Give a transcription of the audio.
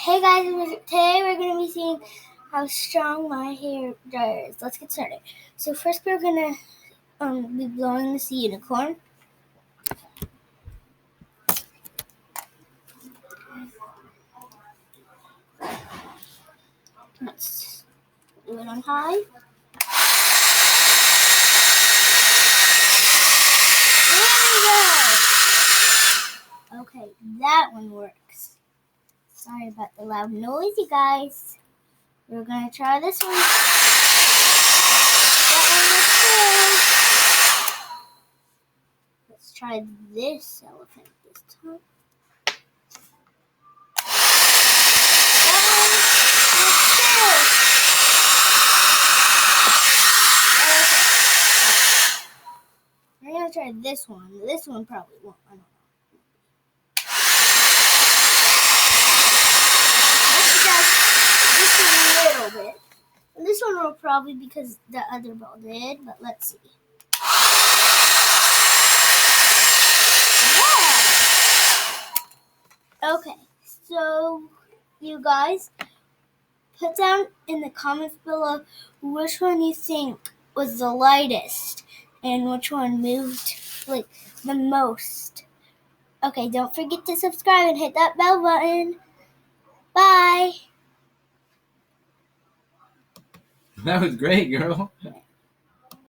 Hey guys, today we're going to be seeing how strong my hair dryer is. Let's get started. So first we're going to be blowing this unicorn. Let's do it on high. There we go. Okay, that one works. Sorry about the loud noise, you guys. We're going to try this one. That one looks good. Let's try this elephant this time. I'm going to try this one. This one probably won't. I don't know. Just a little bit. And this one will probably because the other ball did, but let's see. Yeah. Okay, so you guys put down in the comments below which one you think was the lightest and which one moved like the most. Okay, don't forget to subscribe and hit that bell button. Bye. That was great, girl.